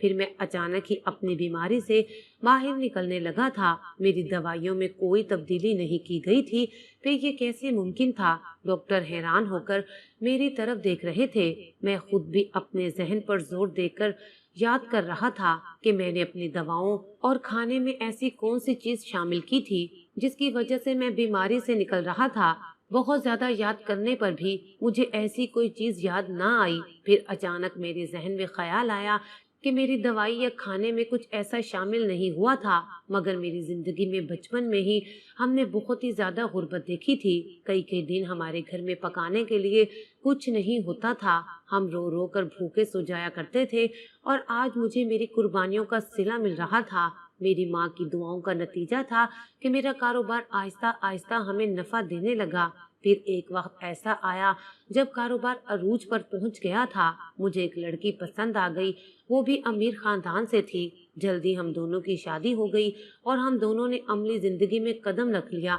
پھر میں اچانک ہی اپنی بیماری سے باہر نکلنے لگا تھا۔ میری دوائیوں میں کوئی تبدیلی نہیں کی گئی تھی۔ پھر یہ کیسے ممکن تھا؟ ڈاکٹر حیران ہو کر میری طرف دیکھ رہے تھے۔ میں خود بھی اپنے ذہن پر زور دے کر یاد کر رہا تھا کہ میں نے اپنی دواؤں اور کھانے میں ایسی کون سی چیز شامل کی تھی جس کی وجہ سے میں بیماری سے نکل رہا تھا۔ بہت زیادہ یاد کرنے پر بھی مجھے ایسی کوئی چیز یاد نہ آئی۔ پھر اچانک میرے ذہن میں خیال آیا کہ میری دوائی یا کھانے میں کچھ ایسا شامل نہیں ہوا تھا، مگر میری زندگی میں بچپن میں ہی ہم نے بہت ہی زیادہ غربت دیکھی تھی۔ کئی دن ہمارے گھر میں پکانے کے لیے کچھ نہیں ہوتا تھا۔ ہم رو رو کر بھوکے سو جایا کرتے تھے، اور آج مجھے میری قربانیوں کا صلہ مل رہا تھا۔ میری ماں کی دعاؤں کا نتیجہ تھا کہ میرا کاروبار آہستہ آہستہ ہمیں نفع دینے لگا۔ پھر ایک وقت ایسا آیا جب کاروبار عروج پر پہنچ گیا تھا۔ مجھے ایک لڑکی پسند آ گئی، وہ بھی امیر خاندان سے تھی۔ جلدی ہم دونوں کی شادی ہو گئی اور ہم دونوں نے عملی زندگی میں قدم رکھ لیا۔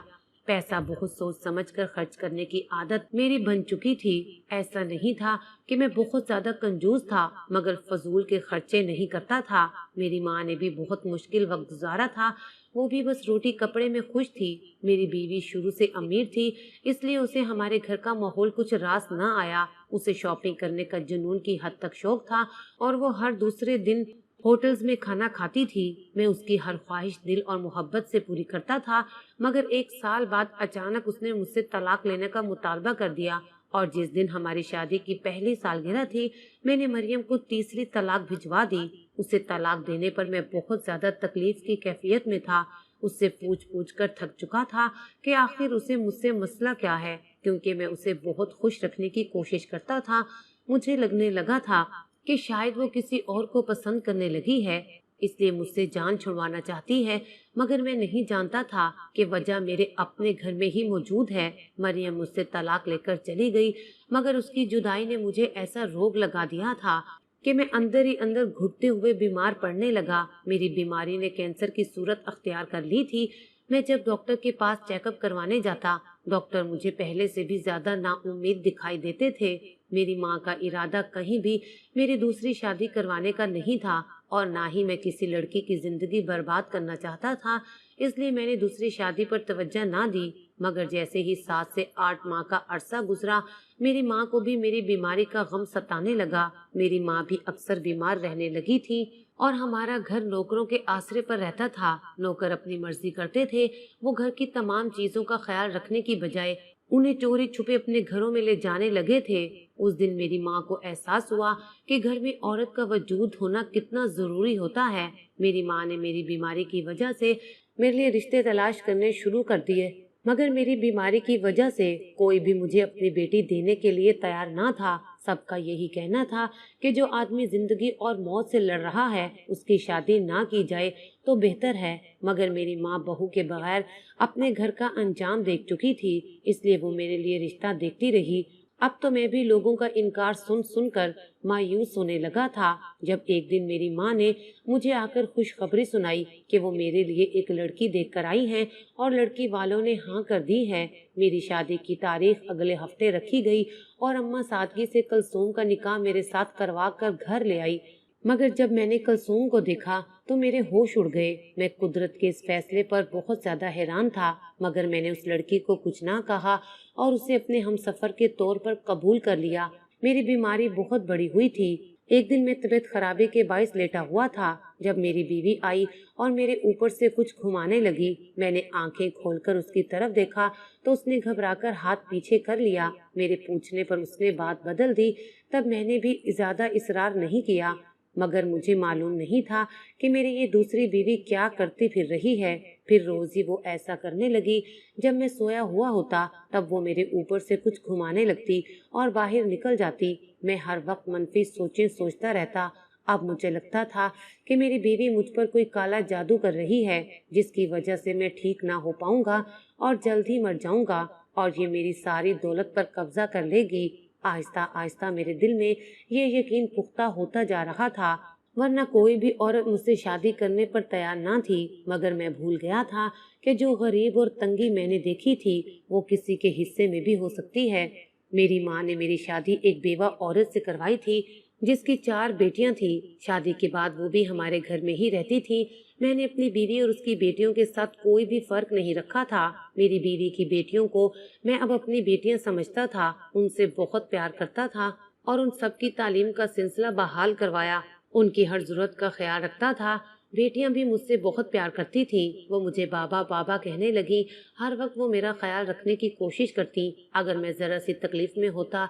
پیسہ بہت سوچ سمجھ کر خرچ کرنے کی عادت میری بن چکی تھی۔ ایسا نہیں تھا کہ میں بہت زیادہ کنجوس تھا، مگر فضول کے خرچے نہیں کرتا تھا۔ میری ماں نے بھی بہت مشکل وقت گزارا تھا، وہ بھی بس روٹی کپڑے میں خوش تھی۔ میری بیوی شروع سے امیر تھی، اس لیے اسے ہمارے گھر کا ماحول کچھ راس نہ آیا۔ اسے شاپنگ کرنے کا جنون کی حد تک شوق تھا، اور وہ ہر دوسرے دن ہوٹلز میں کھانا کھاتی تھی۔ میں اس کی ہر خواہش دل اور محبت سے پوری کرتا تھا، مگر ایک سال بعد اچانک اس نے مجھ سے طلاق لینے کا مطالبہ کر دیا، اور جس دن ہماری شادی کی پہلی سالگرہ تھی، میں نے مریم کو تیسری طلاق بھجوا دی۔ اسے طلاق دینے پر میں بہت زیادہ تکلیف کی کیفیت میں تھا۔ اس سے پوچھ کر تھک چکا تھا کہ آخر اسے مجھ سے مسئلہ کیا ہے، کیونکہ میں اسے بہت خوش رکھنے کی کوشش کرتا تھا۔ مجھے لگنے لگا تھا کہ شاید وہ کسی اور کو پسند کرنے لگی ہے، اس لیے مجھ سے جان چھڑوانا چاہتی ہے، مگر میں نہیں جانتا تھا کہ وجہ میرے اپنے گھر میں ہی موجود ہے۔ مریم مجھ سے طلاق لے کر چلی گئی، مگر اس کی جدائی نے مجھے ایسا روگ لگا دیا تھا کہ میں اندر ہی اندر گھٹتے ہوئے بیمار پڑنے لگا۔ میری بیماری نے کینسر کی صورت اختیار کر لی تھی۔ میں جب ڈاکٹر کے پاس چیک اپ کروانے جاتا، ڈاکٹر مجھے پہلے سے بھی زیادہ نا امید دکھائی دیتے تھے۔ میری ماں کا ارادہ کہیں بھی میری دوسری شادی کروانے کا نہیں تھا، اور نہ ہی میں کسی لڑکی کی زندگی برباد کرنا چاہتا تھا، اس لیے میں نے دوسری شادی پر توجہ نہ دی۔ مگر جیسے ہی 7 سے 8 ماہ کا عرصہ گزرا، میری ماں کو بھی میری بیماری کا غم ستانے لگا۔ میری ماں بھی اکثر بیمار رہنے لگی تھی، اور ہمارا گھر نوکروں کے آسرے پر رہتا تھا۔ نوکر اپنی مرضی کرتے تھے، وہ گھر کی تمام چیزوں کا خیال رکھنے کی بجائے انہیں چوری چھپے اپنے گھروں میں لے جانے لگے تھے۔ اس دن میری ماں کو احساس ہوا کہ گھر میں عورت کا وجود ہونا کتنا ضروری ہوتا ہے۔ میری ماں نے میری بیماری کی وجہ سے میرے لیے رشتے تلاش کرنے شروع کر دیے، مگر میری بیماری کی وجہ سے کوئی بھی مجھے اپنی بیٹی دینے کے لیے تیار نہ تھا۔ سب کا یہی کہنا تھا کہ جو آدمی زندگی اور موت سے لڑ رہا ہے، اس کی شادی نہ کی جائے تو بہتر ہے۔ مگر میری ماں بہو کے بغیر اپنے گھر کا انجام دیکھ چکی تھی، اس لیے وہ میرے لیے رشتہ دیکھتی رہی۔ اب تو میں بھی لوگوں کا انکار سن کر مایوس ہونے لگا تھا، جب ایک دن میری ماں نے مجھے آ کر خوشخبری سنائی کہ وہ میرے لیے ایک لڑکی دیکھ کر آئی ہیں، اور لڑکی والوں نے ہاں کر دی ہے۔ میری شادی کی تاریخ اگلے ہفتے رکھی گئی، اور اماں سادگی سے کلثوم کا نکاح میرے ساتھ کروا کر گھر لے آئی۔ مگر جب میں نے کلثوم کو دیکھا تو میرے ہوش اڑ گئے۔ میں قدرت کے اس فیصلے پر بہت زیادہ حیران تھا، مگر میں نے اس لڑکی کو کچھ نہ کہا اور اسے اپنے ہم سفر کے طور پر قبول کر لیا۔ میری بیماری بہت بڑی ہوئی تھی۔ ایک دن میں طبیعت خرابی کے باعث لیٹا ہوا تھا، جب میری بیوی آئی اور میرے اوپر سے کچھ گھمانے لگی۔ میں نے آنکھیں کھول کر اس کی طرف دیکھا تو اس نے گھبرا کر ہاتھ پیچھے کر لیا۔ میرے پوچھنے پر اس نے بات بدل دی۔ تب میں نے بھی زیادہ اصرار نہیں کیا، مگر مجھے معلوم نہیں تھا کہ میری یہ دوسری بیوی کیا کرتی پھر رہی ہے۔ پھر روز ہی وہ ایسا کرنے لگی، جب میں سویا ہوا ہوتا تب وہ میرے اوپر سے کچھ گھمانے لگتی اور باہر نکل جاتی۔ میں ہر وقت منفی سوچیں سوچتا رہتا۔ اب مجھے لگتا تھا کہ میری بیوی مجھ پر کوئی کالا جادو کر رہی ہے، جس کی وجہ سے میں ٹھیک نہ ہو پاؤں گا اور جلد ہی مر جاؤں گا، اور یہ میری ساری دولت پر قبضہ کر لے گی۔ آہستہ آہستہ میرے دل میں یہ یقین پختہ ہوتا جا رہا تھا، ورنہ کوئی بھی عورت مجھ سے شادی کرنے پر تیار نہ تھی۔ مگر میں بھول گیا تھا کہ جو غریب اور تنگی میں نے دیکھی تھی وہ کسی کے حصے میں بھی ہو سکتی ہے۔ میری ماں نے میری شادی ایک بیوہ عورت سے کروائی تھی، جس کی 4 بیٹیاں تھیں۔ شادی کے بعد وہ بھی ہمارے گھر میں ہی رہتی تھی۔ میں نے اپنی بیوی اور اس کی بیٹیوں کے ساتھ کوئی بھی فرق نہیں رکھا تھا۔ میری بیوی کی بیٹیوں کو میں اب اپنی بیٹیاں سمجھتا تھا، ان سے بہت پیار کرتا تھا اور ان سب کی تعلیم کا سلسلہ بحال کروایا۔ ان کی ہر ضرورت کا خیال رکھتا تھا۔ بیٹیاں بھی مجھ سے بہت پیار کرتی تھیں۔ وہ مجھے بابا بابا کہنے لگی۔ ہر وقت وہ میرا خیال رکھنے کی کوشش کرتی۔ اگر میں ذرا سی تکلیف میں ہوتا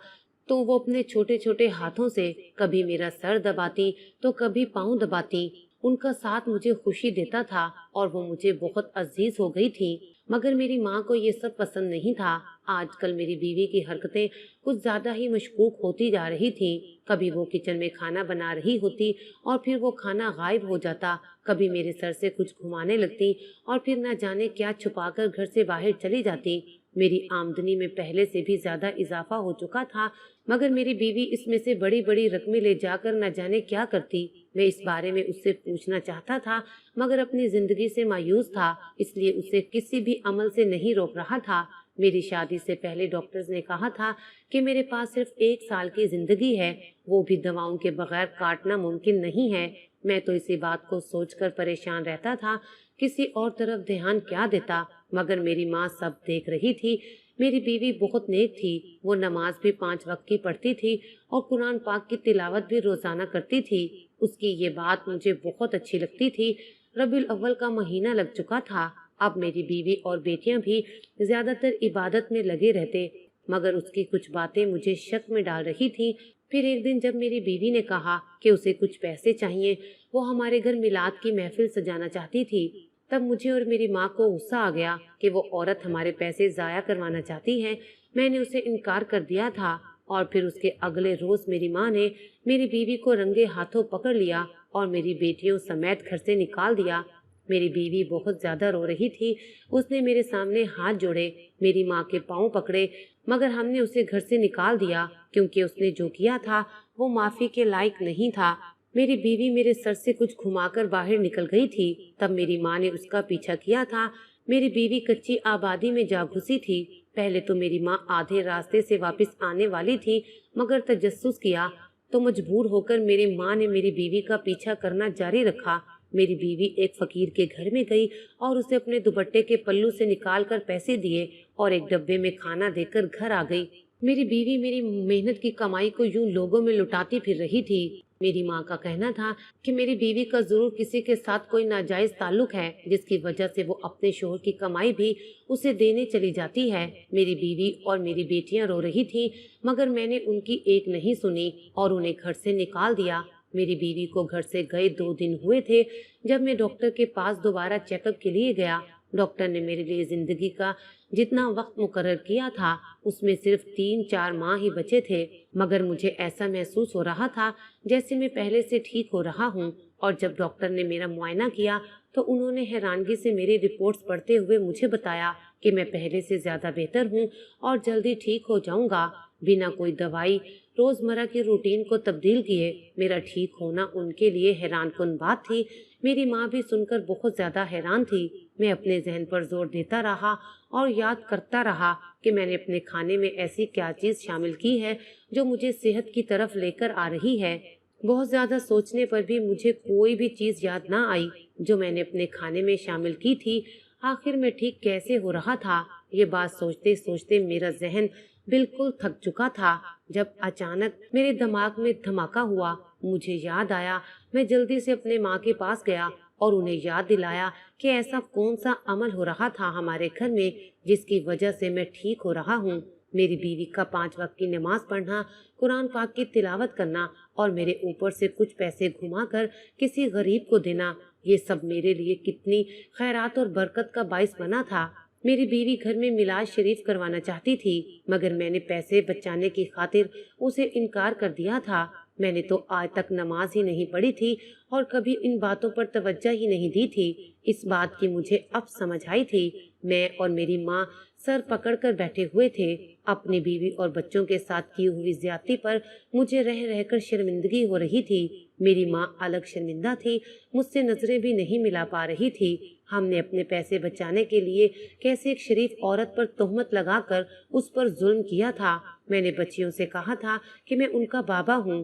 تو وہ اپنے چھوٹے چھوٹے ہاتھوں سے کبھی میرا سر دباتی تو کبھی پاؤں دباتی۔ ان کا ساتھ مجھے خوشی دیتا تھا اور وہ مجھے بہت عزیز ہو گئی تھی۔ مگر میری ماں کو یہ سب پسند نہیں تھا۔ آج کل میری بیوی کی حرکتیں کچھ زیادہ ہی مشکوک ہوتی جا رہی تھیں۔ کبھی وہ کچن میں کھانا بنا رہی ہوتی اور پھر وہ کھانا غائب ہو جاتا، کبھی میرے سر سے کچھ گھمانے لگتی اور پھر نہ جانے کیا چھپا کر گھر سے باہر چلی جاتی۔ میری آمدنی میں پہلے سے بھی زیادہ اضافہ ہو چکا تھا، مگر میری بیوی اس میں سے بڑی بڑی رقمیں لے جا کر نہ جانے کیا کرتی۔ میں اس بارے میں اس سے پوچھنا چاہتا تھا، مگر اپنی زندگی سے مایوس تھا، اس لیے اسے کسی بھی عمل سے نہیں روک رہا تھا۔ میری شادی سے پہلے ڈاکٹرز نے کہا تھا کہ میرے پاس صرف 1 سال کی زندگی ہے، وہ بھی دواؤں کے بغیر کاٹنا ممکن نہیں ہے۔ میں تو اسی بات کو سوچ کر پریشان رہتا تھا، کسی اور طرف دھیان کیا دیتا، مگر میری ماں سب دیکھ رہی تھی۔ میری بیوی بہت نیک تھی، وہ نماز بھی 5 وقت کی پڑھتی تھی اور قرآن پاک کی تلاوت بھی روزانہ کرتی تھی۔ اس کی یہ بات مجھے بہت اچھی لگتی تھی۔ ربیع الاول کا مہینہ لگ چکا تھا۔ اب میری بیوی اور بیٹیاں بھی زیادہ تر عبادت میں لگے رہتے، مگر اس کی کچھ باتیں مجھے شک میں ڈال رہی تھی۔ پھر ایک دن جب میری بیوی نے کہا کہ اسے کچھ پیسے چاہیے، وہ ہمارے گھر میلاد کی محفل سجانا چاہتی تھی، تب مجھے اور میری ماں کو غصہ آ گیا کہ وہ عورت ہمارے پیسے ضائع کروانا چاہتی ہے۔ میں نے اسے انکار کر دیا تھا اور پھر اس کے اگلے روز میری ماں نے میری بیوی کو رنگے ہاتھوں پکڑ لیا اور میری بیٹیوں سمیت گھر سے نکال دیا۔ میری بیوی بہت زیادہ رو رہی تھی۔ اس نے میرے سامنے ہاتھ جوڑے، میری ماں کے پاؤں پکڑے، مگر ہم نے اسے گھر سے نکال دیا کیونکہ اس نے جو کیا تھا وہ معافی کے لائق نہیں تھا۔ میری بیوی میرے سر سے کچھ گھما کر باہر نکل گئی تھی، تب میری ماں نے اس کا پیچھا کیا تھا۔ میری بیوی کچی آبادی میں جا گھسی تھی۔ پہلے تو میری ماں آدھے راستے سے واپس آنے والی تھی، مگر تجسس کیا تو مجبور ہو کر میری ماں نے میری بیوی کا پیچھا کرنا جاری رکھا۔ میری بیوی ایک فقیر کے گھر میں گئی اور اسے اپنے دوپٹے کے پلو سے نکال کر پیسے دیے اور ایک ڈبے میں کھانا دے کر گھر آ گئی۔ میری بیوی میری محنت کی کمائی کو یوں لوگوں میں لٹاتی پھر رہی تھی۔ میری ماں کا کہنا تھا کہ میری بیوی کا ضرور کسی کے ساتھ کوئی ناجائز تعلق ہے، جس کی وجہ سے وہ اپنے شوہر کی کمائی بھی اسے دینے چلی جاتی ہے۔ میری بیوی اور میری بیٹیاں رو رہی تھیں، مگر میں نے ان کی ایک نہیں سنی اور انہیں گھر سے نکال دیا۔ میری بیوی کو گھر سے گئے 2 دن ہوئے تھے جب میں ڈاکٹر کے پاس دوبارہ چیک اپ کے لیے گیا۔ ڈاکٹر نے میرے لیے زندگی کا جتنا وقت مقرر کیا تھا اس میں صرف 3-4 ماہ ہی بچے تھے، مگر مجھے ایسا محسوس ہو رہا تھا جیسے میں پہلے سے ٹھیک ہو رہا ہوں۔ اور جب ڈاکٹر نے میرا معائنہ کیا تو انہوں نے حیرانگی سے میری رپورٹس پڑھتے ہوئے مجھے بتایا کہ میں پہلے سے زیادہ بہتر ہوں اور جلدی ٹھیک ہو جاؤں گا۔ بنا کوئی دوائی، روزمرہ کی روٹین کو تبدیل کیے میرا ٹھیک ہونا ان کے لیے حیران کن بات تھی۔ میری ماں بھی سن کر بہت زیادہ حیران تھی۔ میں اپنے ذہن پر زور دیتا رہا اور یاد کرتا رہا کہ میں نے اپنے کھانے میں ایسی کیا چیز شامل کی ہے جو مجھے صحت کی طرف لے کر آ رہی ہے۔ بہت زیادہ سوچنے پر بھی مجھے کوئی بھی چیز یاد نہ آئی جو میں نے اپنے کھانے میں شامل کی تھی۔ آخر میں ٹھیک کیسے ہو رہا تھا، یہ بات سوچتے سوچتے میرا ذہن بالکل تھک چکا تھا جب اچانک میرے دماغ میں دھماکہ ہوا۔ مجھے یاد آیا۔ میں جلدی سے اپنے ماں کے پاس گیا اور انہیں یاد دلایا کہ ایسا کون سا عمل ہو رہا تھا ہمارے گھر میں جس کی وجہ سے میں ٹھیک ہو رہا ہوں۔ میری بیوی کا 5 وقت کی نماز پڑھنا، قرآن پاک کی تلاوت کرنا اور میرے اوپر سے کچھ پیسے گھما کر کسی غریب کو دینا، یہ سب میرے لیے کتنی خیرات اور برکت کا باعث بنا تھا۔ میری بیوی گھر میں میلاد شریف کروانا چاہتی تھی، مگر میں نے پیسے بچانے کی خاطر اسے انکار کر دیا تھا۔ میں نے تو آج تک نماز ہی نہیں پڑھی تھی اور کبھی ان باتوں پر توجہ ہی نہیں دی تھی۔ اس بات کی مجھے اب سمجھ آئی تھی۔ میں اور میری ماں سر پکڑ کر بیٹھے ہوئے تھے۔ اپنی بیوی اور بچوں کے ساتھ کی ہوئی زیادتی پر مجھے رہ رہ کر شرمندگی ہو رہی تھی۔ میری ماں الگ شرمندہ تھی، مجھ سے نظریں بھی نہیں ملا پا رہی تھی۔ ہم نے اپنے پیسے بچانے کے لیے کیسے ایک شریف عورت پر تہمت لگا کر اس پر ظلم کیا تھا۔ میں نے بچیوں سے کہا تھا کہ میں ان کا بابا ہوں،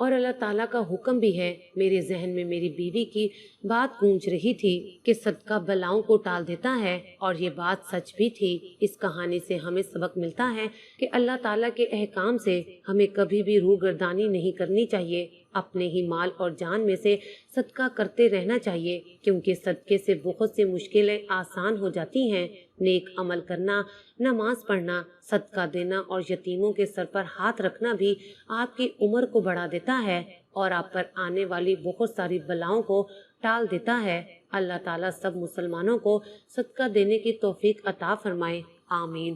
اور اللہ تعالیٰ کا حکم بھی ہے۔ میرے ذہن میں میری بیوی کی بات گونج رہی تھی کہ صدقہ بلاؤں کو ٹال دیتا ہے، اور یہ بات سچ بھی تھی۔ اس کہانی سے ہمیں سبق ملتا ہے کہ اللہ تعالیٰ کے احکام سے ہمیں کبھی بھی روگردانی نہیں کرنی چاہیے۔ اپنے ہی مال اور جان میں سے صدقہ کرتے رہنا چاہیے، کیونکہ صدقے سے بہت سی مشکلیں آسان ہو جاتی ہیں۔ نیک عمل کرنا، نماز پڑھنا، صدقہ دینا اور یتیموں کے سر پر ہاتھ رکھنا بھی آپ کی عمر کو بڑھا دیتا ہے اور آپ پر آنے والی بہت ساری بلاؤں کو ٹال دیتا ہے۔ اللہ تعالیٰ سب مسلمانوں کو صدقہ دینے کی توفیق عطا فرمائے، آمین۔